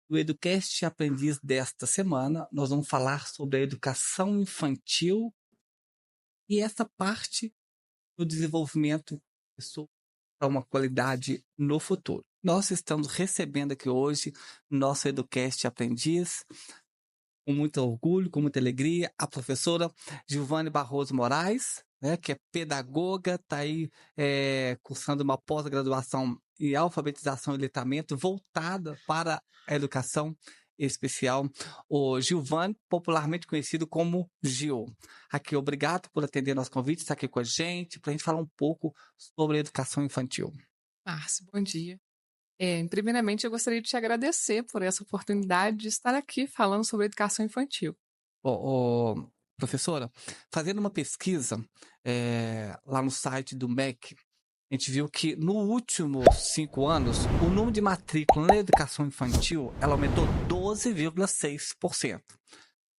No Educast Aprendiz desta semana, nós vamos falar sobre a educação infantil e essa parte do desenvolvimento da pessoa para uma qualidade no futuro. Nós estamos recebendo aqui hoje nosso Educast Aprendiz, com muito orgulho, com muita alegria, a professora Giovane Barroso Moraes, né, que é pedagoga, está aí cursando uma pós-graduação em alfabetização e letramento voltada para a educação especial. O Giovane, popularmente conhecido como Gil. Aqui, obrigado por atender nosso convite, estar aqui com a gente, para a gente falar um pouco sobre a educação infantil. Márcio, bom dia. Primeiramente, eu gostaria de te agradecer por essa oportunidade de estar aqui falando sobre educação infantil. Professora, fazendo uma pesquisa lá no site do MEC, a gente viu que nos últimos 5 anos, o número de matrícula na educação infantil ela aumentou 12,6%.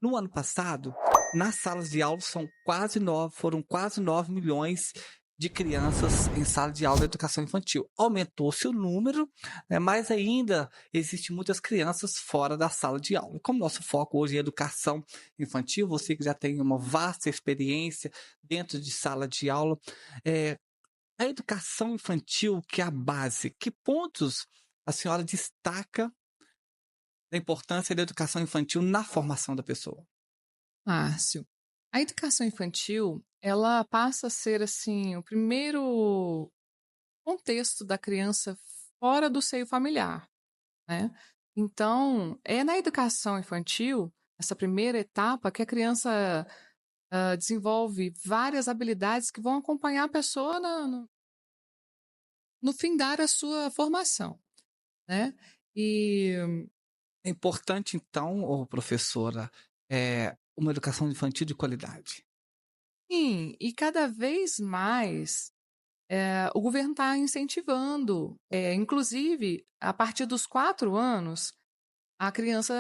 No ano passado, nas salas de aula foram quase 9 milhões de crianças em sala de aula de educação infantil. Aumentou-se o número, né, mas ainda existem muitas crianças fora da sala de aula. Como nosso foco hoje é educação infantil, você que já tem uma vasta experiência dentro de sala de aula, a educação infantil, que é a base, que pontos a senhora destaca da importância da educação infantil na formação da pessoa? Márcio, a educação infantil, ela passa a ser, assim, o primeiro contexto da criança fora do seio familiar, né? Então, é na educação infantil, essa primeira etapa, que a criança desenvolve várias habilidades que vão acompanhar a pessoa no findar a sua formação, né? E É importante, então, professora, uma educação infantil de qualidade. sim, e cada vez mais o governo está incentivando, inclusive, a partir dos 4 anos, a criança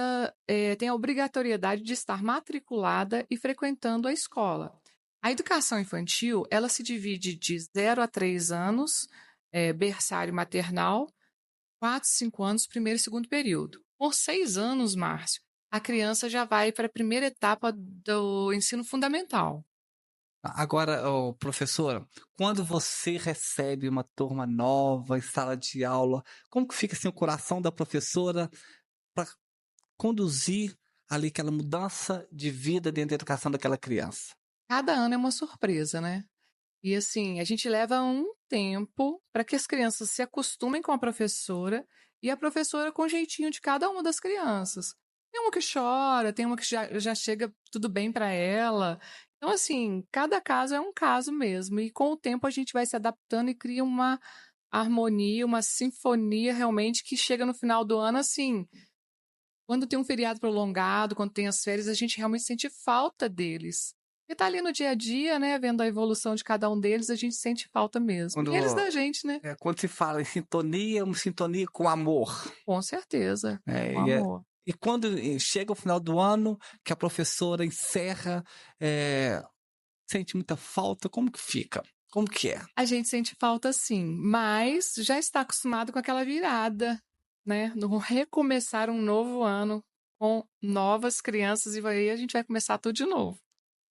tem a obrigatoriedade de estar matriculada e frequentando a escola. A educação infantil, ela se divide de 0 a 3 anos, berçário maternal, 4, 5 anos, primeiro e segundo período. Por 6 anos, Márcio, a criança já vai para a primeira etapa do ensino fundamental. Agora, professora, quando você recebe uma turma nova em sala de aula, como que fica assim, o coração da professora para conduzir ali aquela mudança de vida dentro da educação daquela criança? Cada ano é uma surpresa, né? E assim, a gente leva um tempo para que as crianças se acostumem com a professora e a professora com o jeitinho de cada uma das crianças. Tem uma que chora, tem uma que já chega tudo bem para ela. Então, assim, cada caso é um caso mesmo. E com o tempo a gente vai se adaptando e cria uma harmonia, uma sinfonia realmente que chega no final do ano, assim. Quando tem um feriado prolongado, quando tem as férias, a gente realmente sente falta deles. E tá ali no dia a dia, né, vendo a evolução de cada um deles, a gente sente falta mesmo. E eles da Quando, gente, né? quando se fala em sintonia, é uma sintonia com amor. Com certeza, Né? com amor. E quando chega o final do ano, que a professora encerra, é, sente muita falta, como que fica? Como que é? A gente sente falta sim, mas já está acostumado com aquela virada, né? No recomeçar um novo ano com novas crianças e aí a gente vai começar tudo de novo.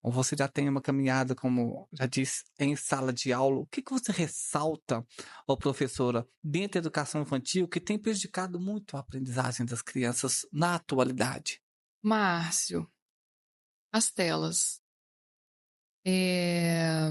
Ou você já tem uma caminhada, como já disse, em sala de aula, o que que você ressalta, ó professora, dentro da educação infantil que tem prejudicado muito a aprendizagem das crianças na atualidade? Márcio, as telas. É,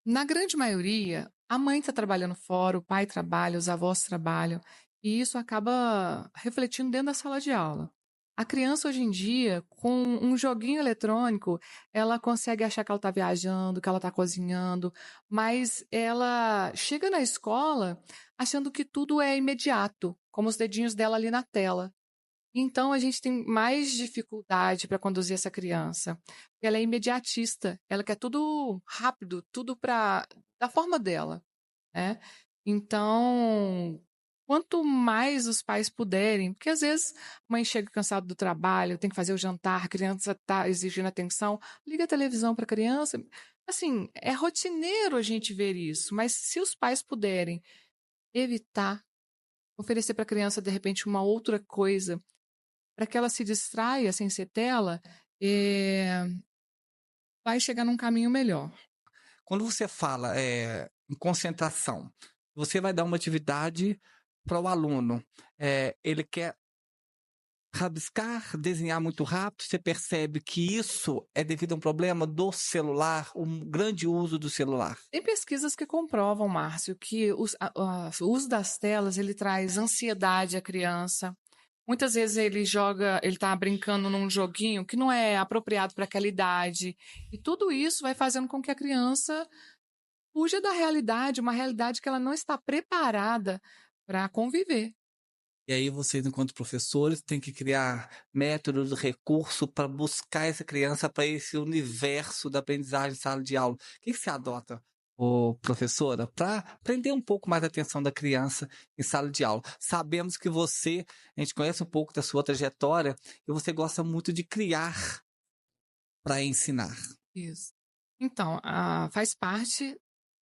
Na grande maioria, a mãe está trabalhando fora, o pai trabalha, os avós trabalham, e isso acaba refletindo dentro da sala de aula. A criança hoje em dia, com um joguinho eletrônico, ela consegue achar que ela está viajando, que ela está cozinhando, mas ela chega na escola achando que tudo é imediato, como os dedinhos dela ali na tela. Então a gente tem mais dificuldade para conduzir essa criança. Porque ela é imediatista, ela quer tudo rápido, tudo para da forma dela, né? Então, quanto mais os pais puderem, porque às vezes a mãe chega cansada do trabalho, tem que fazer o jantar, a criança está exigindo atenção, liga a televisão para a criança. Assim, é rotineiro a gente ver isso, mas se os pais puderem evitar, oferecer para a criança de repente uma outra coisa para que ela se distraia sem ser tela, eh, vai chegar num caminho melhor. Quando você fala, em concentração, você vai dar uma atividade para o aluno, ele quer rabiscar, desenhar muito rápido, você percebe que isso é devido a um problema do celular, um grande uso do celular. Tem pesquisas que comprovam, Márcio, que o uso das telas ele traz ansiedade à criança. Muitas vezes ele está brincando num joguinho que não é apropriado para aquela idade. E tudo isso vai fazendo com que a criança fuja da realidade, uma realidade que ela não está preparada para conviver. E aí vocês, enquanto professores, têm que criar métodos, recurso para buscar essa criança para esse universo da aprendizagem em sala de aula. O que você adota, professora, para prender um pouco mais a atenção da criança em sala de aula? Sabemos que você, a gente conhece um pouco da sua trajetória e você gosta muito de criar para ensinar. Isso. Então, faz parte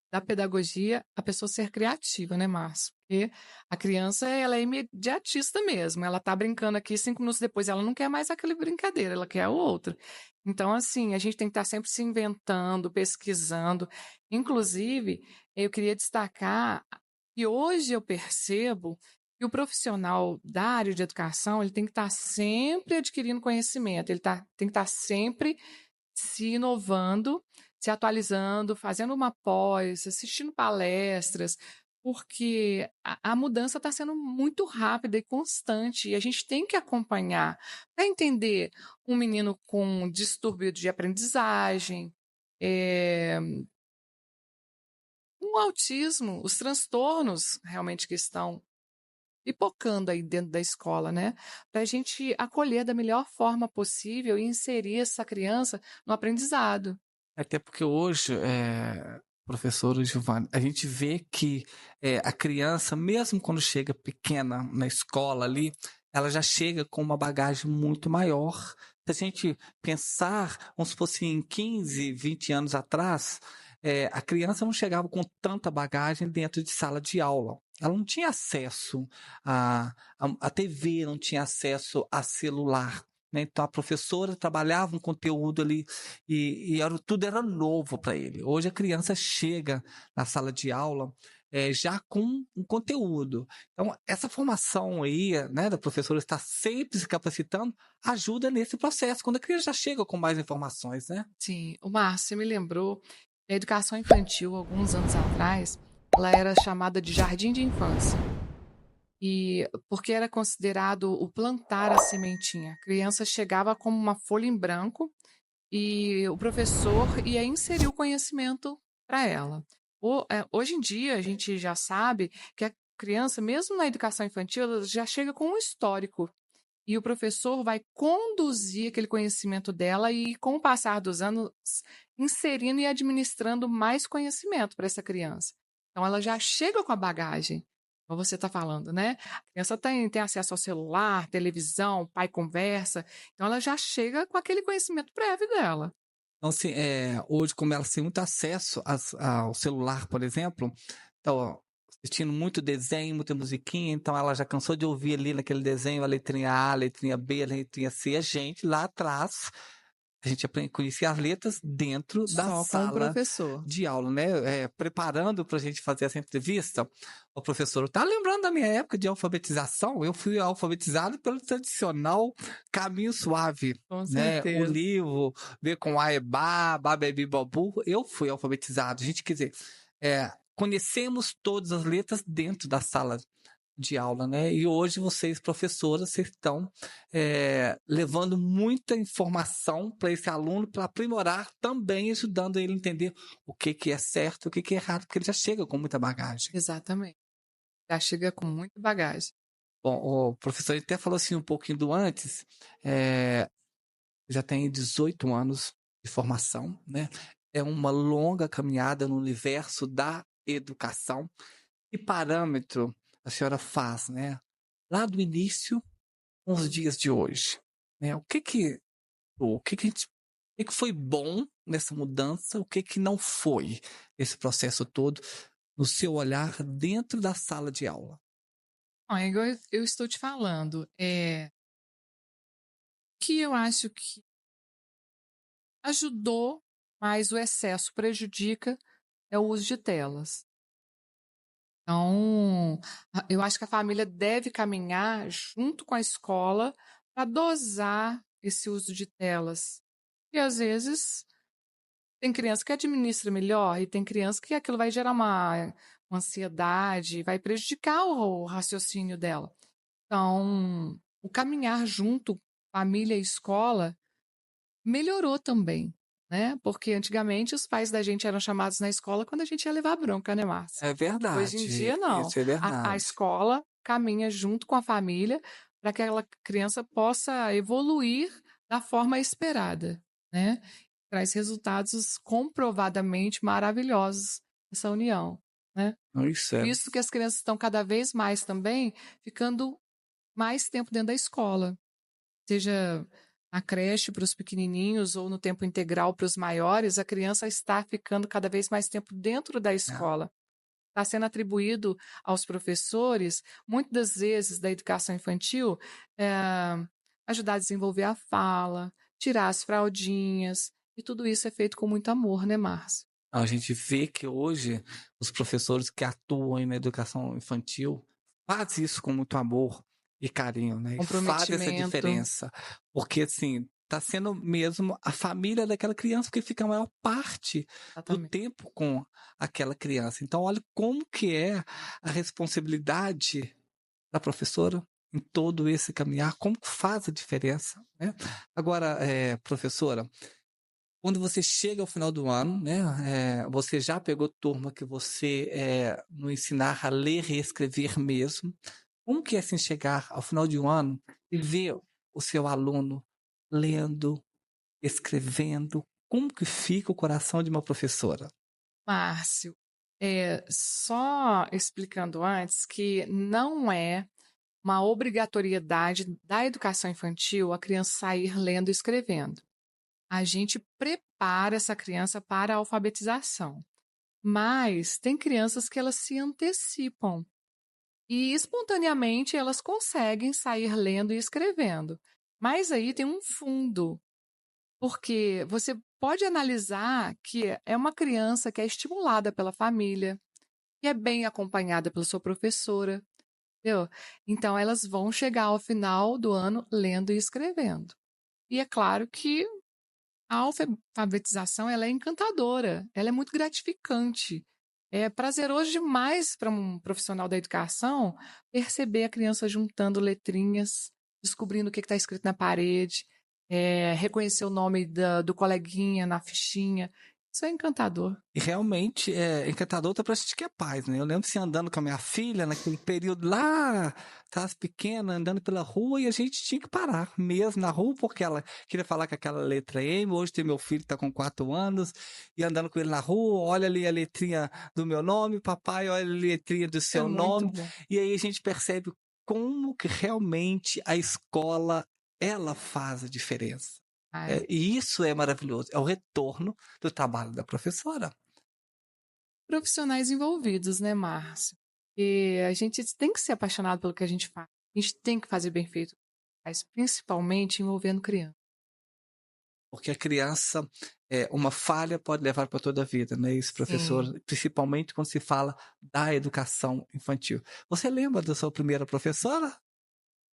da pedagogia a pessoa ser criativa, né, Márcio? Porque a criança, ela é imediatista mesmo. Ela tá brincando aqui, 5 minutos depois, ela não quer mais aquela brincadeira, ela quer outra. Então, assim, a gente tem que estar sempre se inventando, pesquisando. Inclusive, eu queria destacar que hoje eu percebo que o profissional da área de educação, ele tem que estar sempre adquirindo conhecimento, tem que estar sempre se inovando, se atualizando, fazendo uma pós, assistindo palestras, porque a mudança está sendo muito rápida e constante, e a gente tem que acompanhar para entender um menino com distúrbio de aprendizagem, eh, um autismo, os transtornos realmente que estão pipocando aí dentro da escola, né? Para a gente acolher da melhor forma possível e inserir essa criança no aprendizado. Até porque hoje, professora Giovana, a gente vê que a criança, mesmo quando chega pequena na escola ali, ela já chega com uma bagagem muito maior. Se a gente pensar, vamos supor assim, em 15, 20 anos atrás, a criança não chegava com tanta bagagem dentro de sala de aula. Ela não tinha acesso à TV, não tinha acesso a celular. Né? Então a professora trabalhava um conteúdo ali e tudo era novo para ele. Hoje a criança chega na sala de aula já com um conteúdo. Então, essa formação aí, né, da professora estar sempre se capacitando, ajuda nesse processo, quando a criança já chega com mais informações, né? Sim, o Márcio me lembrou que a educação infantil, alguns anos atrás, ela era chamada de jardim de infância. E porque era considerado o plantar a sementinha. A criança chegava como uma folha em branco e o professor ia inserir o conhecimento para ela. Hoje em dia, a gente já sabe que a criança, mesmo na educação infantil, ela já chega com um histórico. E o professor vai conduzir aquele conhecimento dela e, com o passar dos anos, inserindo e administrando mais conhecimento para essa criança. Então, ela já chega com a bagagem, como você está falando, né? A criança tem acesso ao celular, televisão, o pai conversa, então ela já chega com aquele conhecimento prévio dela. Então, assim, hoje, como ela tem muito acesso ao celular, por exemplo, então, assistindo muito desenho, muita musiquinha, então ela já cansou de ouvir ali naquele desenho a letrinha A, a letrinha B, a letrinha C. A gente lá atrás, a gente conhecia as letras dentro da Só com o sala professor. de aula, né? Preparando para a gente fazer essa entrevista, o professor tá lembrando da minha época de alfabetização? Eu fui alfabetizado pelo tradicional caminho suave, Com né? O certeza. livro, ver com A é Bá, Bá, Bebi, Babu, eu fui alfabetizado. A gente, quer dizer, conhecemos todas as letras dentro da sala de aula, né? E hoje vocês, professoras, vocês estão levando muita informação para esse aluno para aprimorar também, ajudando ele a entender o que, que é certo, o que, que é errado, porque ele já chega com muita bagagem. Exatamente. Já chega com muita bagagem. Bom, o professor até falou assim um pouquinho do antes, é, já tem 18 anos de formação, né? É uma longa caminhada no universo da educação. Que parâmetro a senhora faz, né? Lá do início com os dias de hoje, né? O que foi bom nessa mudança, o que não foi esse processo todo no seu olhar dentro da sala de aula? Ó, é igual eu estou te falando, Que eu acho que ajudou, mas o excesso prejudica, é o uso de telas. Então, eu acho que a família deve caminhar junto com a escola para dosar esse uso de telas. E às vezes tem criança que administra melhor e tem criança que aquilo vai gerar uma ansiedade, vai prejudicar o raciocínio dela. Então, o caminhar junto, família e escola, melhorou também, né? Porque antigamente os pais da gente eram chamados na escola quando a gente ia levar bronca, né, Márcia? É Hoje em verdade, dia, não. isso é A verdade. escola caminha junto com a família para que aquela criança possa evoluir da forma esperada, né? Traz resultados comprovadamente maravilhosos essa união, né? Isso é. Visto que as crianças estão cada vez mais também ficando mais tempo dentro da escola, seja na creche para os pequenininhos ou no tempo integral para os maiores, a criança está ficando cada vez mais tempo dentro da É. escola. Está sendo atribuído aos professores, muitas das vezes da educação infantil, ajudar a desenvolver a fala, tirar as fraldinhas, e tudo isso é feito com muito amor, né, Márcio? A gente vê que hoje os professores que atuam na educação infantil fazem isso com muito amor e carinho, né? E fazem essa Comprometimento, diferença. Porque, assim, tá sendo mesmo a família daquela criança que fica a maior parte do exatamente. tempo com aquela criança. Então, olha como que é a responsabilidade da professora em todo esse caminhar, como que faz a diferença, né? Agora, professora, quando você chega ao final do ano, né, você já pegou turma que você não ensinar a ler e escrever mesmo. Como que é assim chegar ao final de um ano e ver o seu aluno lendo, escrevendo? Como que fica o coração de uma professora? Márcio, só explicando antes que não é uma obrigatoriedade da educação infantil a criança sair lendo e escrevendo. A gente prepara essa criança para a alfabetização. Mas tem crianças que elas se antecipam e espontaneamente elas conseguem sair lendo e escrevendo. Mas aí tem um fundo, porque você pode analisar que é uma criança que é estimulada pela família, que é bem acompanhada pela sua professora, entendeu? Então elas vão chegar ao final do ano lendo e escrevendo. E é claro que a alfabetização, ela é encantadora, ela é muito gratificante. É prazeroso demais para um profissional da educação perceber a criança juntando letrinhas, descobrindo o que está escrito na parede, reconhecer o nome do coleguinha na fichinha. Isso é encantador. E realmente é encantador até pra gente que é paz, né? Eu lembro assim, andando com a minha filha, naquele período lá, tava pequena, andando pela rua, e a gente tinha que parar mesmo na rua, porque ela queria falar com aquela letra M. Hoje tem meu filho que tá com 4 anos, e andando com ele na rua, olha ali a letrinha do meu nome, papai, olha ali a letrinha do É seu muito nome, bom. e aí a gente percebe como que realmente a escola, ela faz a diferença. Ai. E isso é maravilhoso, é o retorno do trabalho da professora. Profissionais envolvidos, né, Márcio? E a gente tem que ser apaixonado pelo que a gente faz. A gente tem que fazer bem feito, mas principalmente envolvendo criança. Porque a criança, uma falha pode levar para toda a vida, né, isso, professor, Sim. principalmente quando se fala da educação infantil. Você lembra da sua primeira professora?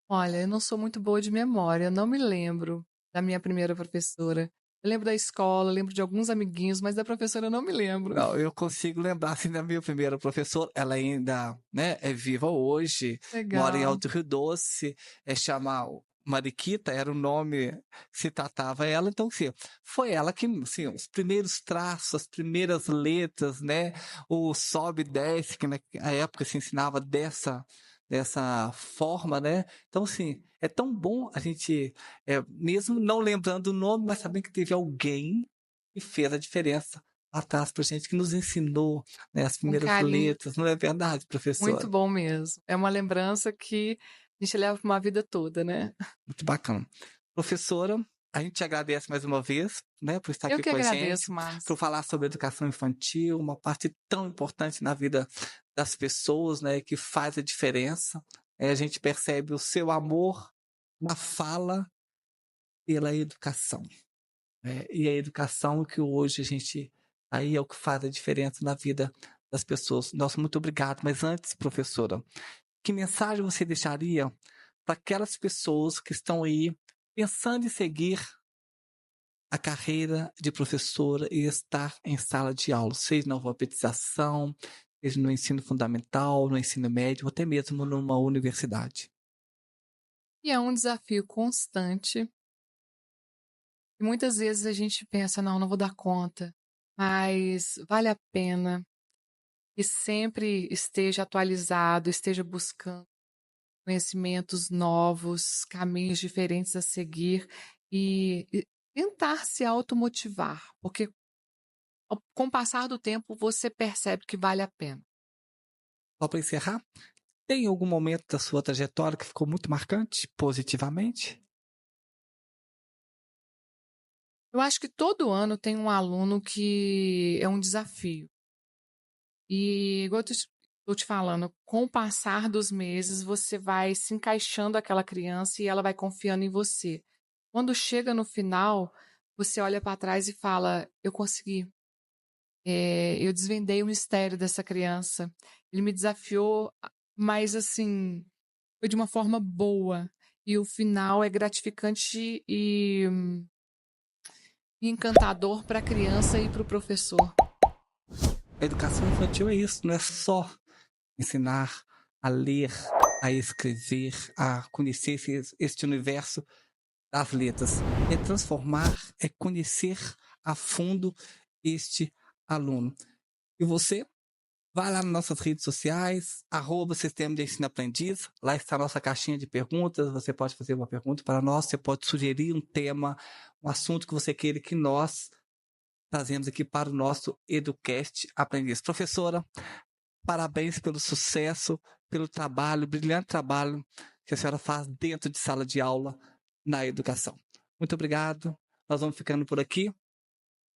Olha, eu não sou muito boa de memória, eu não me lembro da minha primeira professora. Eu lembro da escola, eu lembro de alguns amiguinhos, mas da professora eu não me lembro. Não, eu consigo lembrar, assim, da minha primeira professora, ela ainda, né, é viva hoje, mora em Legal. Alto Rio Doce, chama Mariquita, era o nome que se tratava ela, então, assim, foi ela que, assim, os primeiros traços, as primeiras letras, né, o sobe e desce, que na época se ensinava dessa forma, né, então, assim, é tão bom a gente, mesmo não lembrando o nome, mas sabendo que teve alguém que fez a diferença atrás pra gente, que nos ensinou, né, as Um primeiras carinho letras, não é verdade, muito professora? bom mesmo. É uma lembrança que a gente leva para uma vida toda, né? Muito bacana. Professora, a gente te agradece mais uma vez, né, por estar Eu aqui que com a gente, agradeço, Márcio. por falar sobre educação infantil, uma parte tão importante na vida das pessoas, né, que faz a diferença. A gente percebe o seu amor na fala, pela educação. E a educação que hoje a gente aí é o que faz a diferença na vida das pessoas. Nossa, muito obrigado. Mas antes, professora, que mensagem você deixaria para aquelas pessoas que estão aí pensando em seguir a carreira de professora e estar em sala de aula, seja na alfabetização, seja no ensino fundamental, no ensino médio, ou até mesmo numa universidade? E é um desafio constante. E muitas vezes a gente pensa: "Não, não vou dar conta", mas vale a pena e sempre esteja atualizado, esteja buscando conhecimentos novos, caminhos diferentes a seguir e tentar se automotivar, porque com o passar do tempo você percebe que vale a pena. Só para encerrar, tem algum momento da sua trajetória que ficou muito marcante, positivamente? Eu acho que todo ano tem um aluno que é um desafio. E igual eu tô te falando, com o passar dos meses, você vai se encaixando aquela criança e ela vai confiando em você. Quando chega no final, você olha para trás e fala: "Eu consegui. Eu desvendei o mistério dessa criança. Ele me desafiou, mas assim, foi de uma forma boa. E o final é gratificante e encantador para a criança e para o professor." A educação infantil é isso, não é só ensinar a ler, a escrever, a conhecer este universo das letras. É transformar, é conhecer a fundo este aluno. E você vai lá nas nossas redes sociais, @Sistema de Ensino Aprendiz, lá está a nossa caixinha de perguntas, você pode fazer uma pergunta para nós, você pode sugerir um tema, um assunto que você queira que nós trazemos aqui para o nosso Educast Aprendiz. Professora, parabéns pelo sucesso, pelo trabalho, brilhante trabalho que a senhora faz dentro de sala de aula na educação. Muito obrigado. Nós vamos ficando por aqui.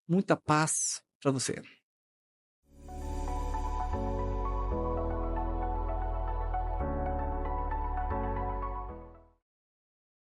Muita paz para você.